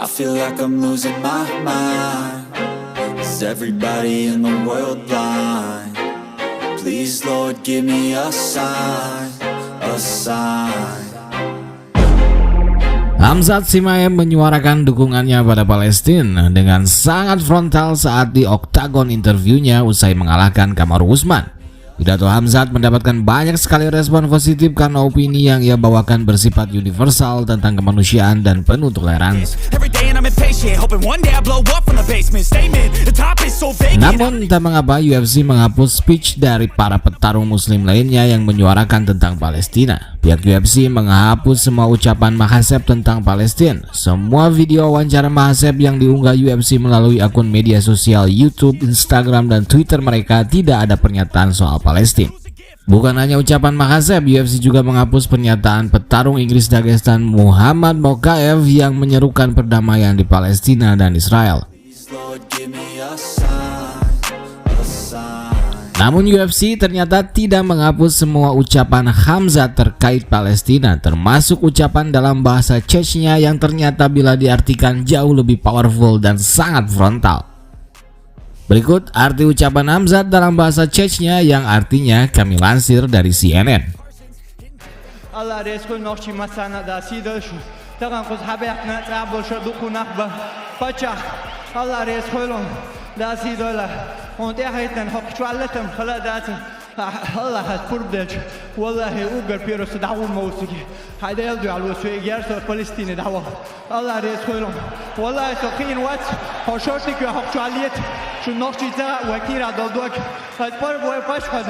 I feel like I'm losing my mind. Is everybody in the world blind? Please Lord give me a sign, a sign. Hamzat Chimaev menyuarakan dukungannya pada Palestina dengan sangat frontal saat di Oktagon interviewnya usai mengalahkan Kamaru Usman. Pidato Hamzat mendapatkan banyak sekali respon positif karena opini yang ia bawakan bersifat universal tentang kemanusiaan dan penuh toleransi. Namun entah mengapa UFC menghapus speech dari para petarung muslim lainnya yang menyuarakan tentang Palestina. Pihak UFC menghapus semua ucapan Mahaseb tentang Palestina. Semua video wawancara Mahaseb yang diunggah UFC melalui akun media sosial YouTube, Instagram, dan Twitter mereka tidak ada pernyataan soal Palestina. Bukan hanya ucapan Mahaseb, UFC juga menghapus pernyataan petarung Inggris Dagestan Muhammad Mokaev yang menyerukan perdamaian di Palestina dan Israel. Namun UFC ternyata tidak menghapus semua ucapan Hamzat terkait Palestina, termasuk ucapan dalam bahasa Chechnya yang ternyata bila diartikan jauh lebih powerful dan sangat frontal. Berikut arti ucapan Hamzat dalam bahasa Chechnya yang artinya kami lansir dari CNN. الله هتفرض والله اوجر بيروس دعوه موسيقى هيدا يلدو على الوسوي جارس فلسطين دعوه الله ريس خيرهم والله سخين وات هشورتك هحكوا عليت شو نقشي تا وكير على دوك هتفرق وفاش خد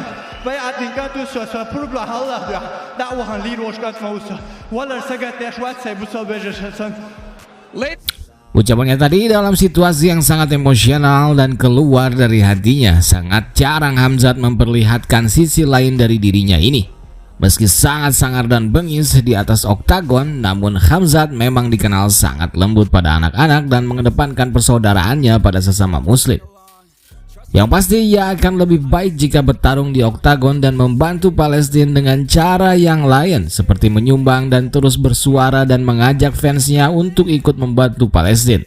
بيعت نكاتو سو فربلا الله دعوه هنلير وشكات موسى ولا سجت اشوات سيبوسا بيجشن Ucapannya tadi dalam situasi yang sangat emosional dan keluar dari hatinya. Sangat jarang Hamzat memperlihatkan sisi lain dari dirinya ini. Meski sangat sangar dan bengis di atas oktagon, namun Hamzat memang dikenal sangat lembut pada anak-anak dan mengedepankan persaudaraannya pada sesama muslim. Yang pasti ia akan lebih baik jika bertarung di oktagon dan membantu Palestina dengan cara yang lain, seperti menyumbang dan terus bersuara dan mengajak fansnya untuk ikut membantu Palestina.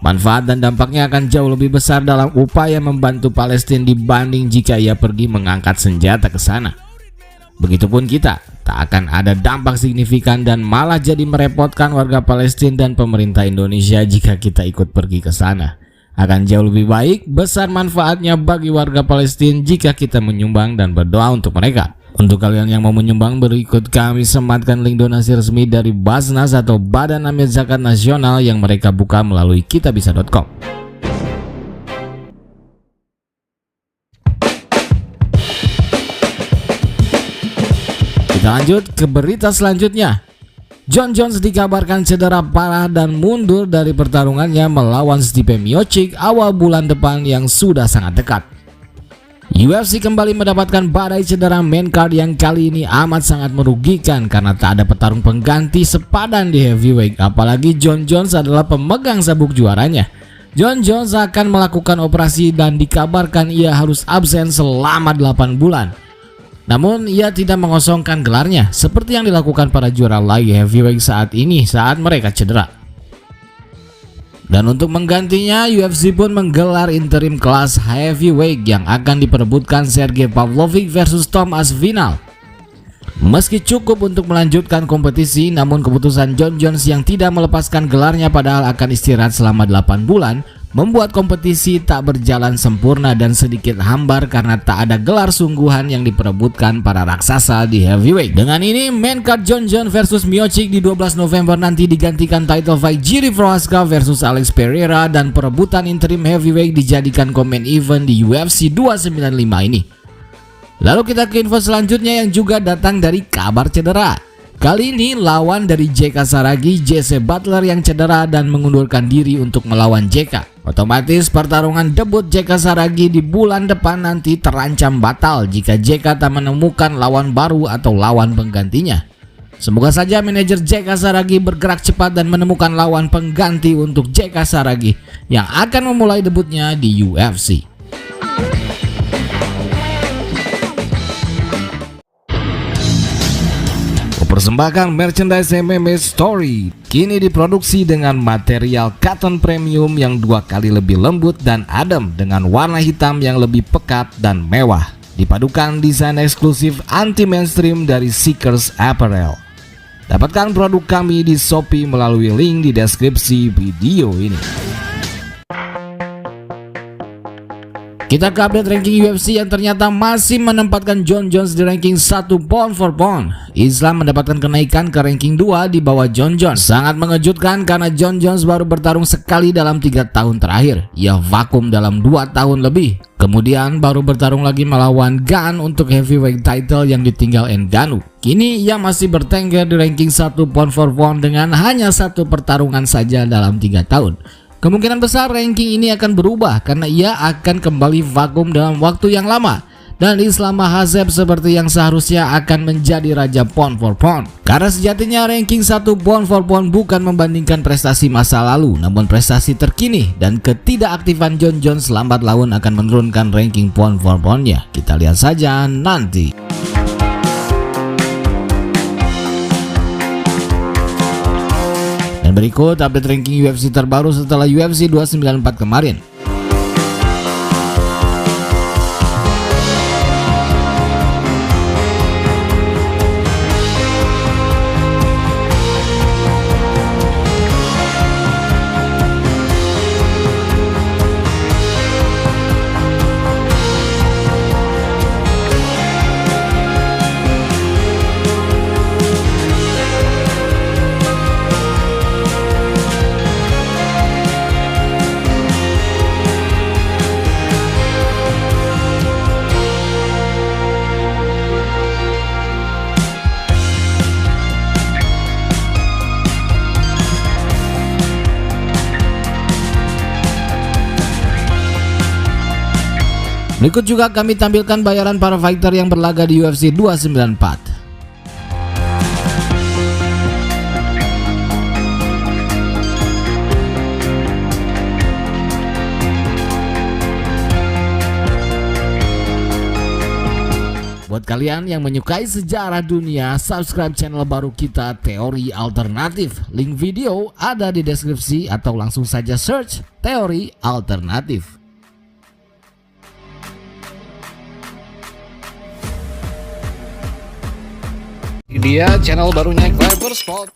Manfaat dan dampaknya akan jauh lebih besar dalam upaya membantu Palestina dibanding jika ia pergi mengangkat senjata ke sana. Begitupun kita, tak akan ada dampak signifikan dan malah jadi merepotkan warga Palestina dan pemerintah Indonesia jika kita ikut pergi ke sana. Akan jauh lebih baik, besar manfaatnya bagi warga Palestina jika kita menyumbang dan berdoa untuk mereka. Untuk kalian yang mau menyumbang, berikut kami sematkan link donasi resmi dari Basnas atau Badan Amil Zakat Nasional yang mereka buka melalui kitabisa.com. Kita lanjut ke berita selanjutnya. Jon Jones dikabarkan cedera parah dan mundur dari pertarungannya melawan Stipe Miocic awal bulan depan yang sudah sangat dekat. UFC kembali mendapatkan badai cedera main card yang kali ini amat sangat merugikan karena tak ada petarung pengganti sepadan di heavyweight, apalagi Jon Jones adalah pemegang sabuk juaranya. Jon Jones akan melakukan operasi dan dikabarkan ia harus absen selama 8 bulan. Namun ia tidak mengosongkan gelarnya seperti yang dilakukan para juara light heavyweight saat ini saat mereka cedera. Dan untuk menggantinya, UFC pun menggelar interim kelas heavyweight yang akan diperebutkan Sergey Pavlovich versus Tom Aspinall. Meski cukup untuk melanjutkan kompetisi, namun keputusan Jon Jones yang tidak melepaskan gelarnya padahal akan istirahat selama 8 bulan membuat kompetisi tak berjalan sempurna dan sedikit hambar karena tak ada gelar sungguhan yang diperebutkan para raksasa di heavyweight. Dengan ini, main card Jon Jones versus Miocic di 12 November nanti digantikan title fight Jiri Prochazka versus Alex Pereira dan perebutan interim heavyweight dijadikan main event di UFC 295 ini. Lalu kita ke info selanjutnya yang juga datang dari kabar cedera. Kali ini lawan dari JK Saragi, JC Butler yang cedera dan mengundurkan diri untuk melawan JK. Otomatis pertarungan debut JK Saragi di bulan depan nanti terancam batal jika JK tak menemukan lawan baru atau lawan penggantinya. Semoga saja manajer JK Saragi bergerak cepat dan menemukan lawan pengganti untuk JK Saragi yang akan memulai debutnya di UFC. mempersembahkan merchandise MMA Story. Kini diproduksi dengan material cotton premium yang 2 kali lebih lembut dan adem dengan warna hitam yang lebih pekat dan mewah. Dipadukan desain eksklusif anti-mainstream dari Seekers Apparel. Dapatkan produk kami di Shopee melalui link di deskripsi video ini. Kita ke update ranking UFC yang ternyata masih menempatkan Jon Jones di ranking 1 pound for pound. Islam mendapatkan kenaikan ke ranking 2 di bawah Jon Jones. Sangat mengejutkan karena Jon Jones baru bertarung sekali dalam 3 tahun terakhir. Ia vakum dalam 2 tahun lebih. Kemudian baru bertarung lagi melawan Gunn untuk heavyweight title yang ditinggal Ngannou. Kini ia masih bertengger di ranking 1 pound for pound dengan hanya 1 pertarungan saja dalam 3 tahun. Kemungkinan besar ranking ini akan berubah karena ia akan kembali vakum dalam waktu yang lama. Dan Islam Makhachev seperti yang seharusnya akan menjadi raja pound for pound. Karena sejatinya ranking 1 pound for pound bukan membandingkan prestasi masa lalu, namun prestasi terkini. Dan ketidakaktifan Jon Jones lambat laun akan menurunkan ranking pound for poundnya. Kita lihat saja nanti. Dan berikut update ranking UFC terbaru setelah UFC 294 kemarin. Berikut juga kami tampilkan bayaran para fighter yang berlaga di UFC 294. Buat kalian yang menyukai sejarah dunia, subscribe channel baru kita Teori Alternatif. Link video ada di deskripsi atau langsung saja search Teori Alternatif. Dia channel barunya Clever Sport.